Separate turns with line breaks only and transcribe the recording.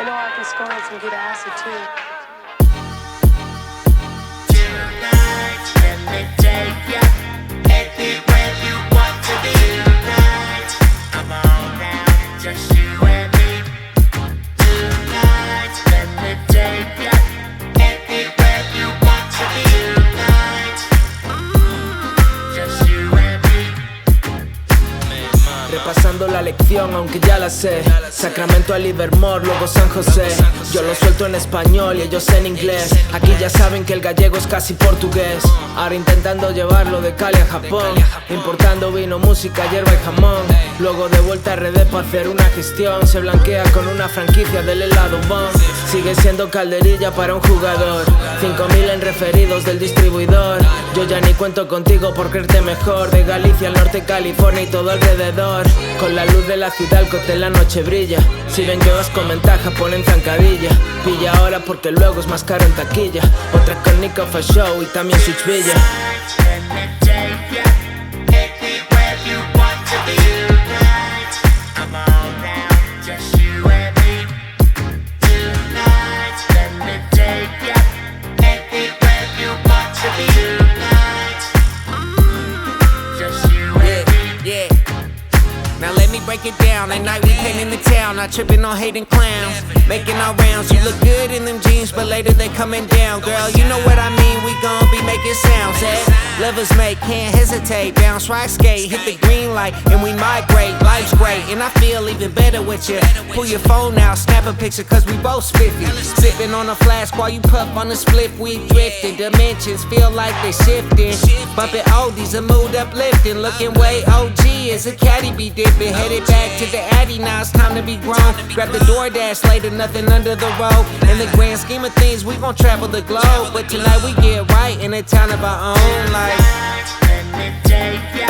I know I can score on some good acid too.
Tonight, let me take ya anywhere you want to be tonight. Come on now, just you and me. Tonight, let me take ya anywhere you want to be tonight. Just you and me.
Repasando la lección, aunque ya la sé. Sacramento a Livermore, luego San José. Yo lo suelto en español y ellos en inglés. Aquí ya saben que el gallego es casi portugués. Ahora intentando llevarlo de Cali a Japón. Importando vino, música, hierba y jamón. Luego de vuelta a RD para hacer una gestión. Se blanquea con una franquicia del helado Bon. Sigue siendo calderilla para un jugador. 5.000 en referidos del distribuidor. Yo ya ni cuento contigo por creerte mejor. De Galicia al norte, California y todo alrededor. Con la luz de la ciudad el cóctel la noche brilla. Si ven que vas con ventaja ponen zancadilla. Pilla ahora porque luego es más caro en taquilla. Otra con Nico for Show y también Switch Villa.
Let me take ya anywhere you want to be tonight. Come on now, just you and me. Tonight, let me take ya anywhere you want to be tonight. Just you and me.
Yeah. Now let me break it down. At night we came in the town, not tripping on hating clowns. Making our rounds, you look good in them jeans, but later they coming down. Girl, you know what I mean, we gon' be making sounds, eh? Lovers make, can't hesitate, bounce, right, skate, hit the green light, and we migrate. Life's great, and I feel even better with you. Pull your phone out, snap a picture, cause we both spiffy. Sipping on a flask while you puff on the split, we drifting. Dimensions feel like they shifting. Bumping oldies, a mood uplifting. Looking way OG as a caddy be dipping. Headed back to the Addy, now it's time to be grown. Grab the DoorDash later, nothing under the road. In the grand scheme of things, we gon' travel the globe. But tonight we get right in a town of our own, like.
Let me take ya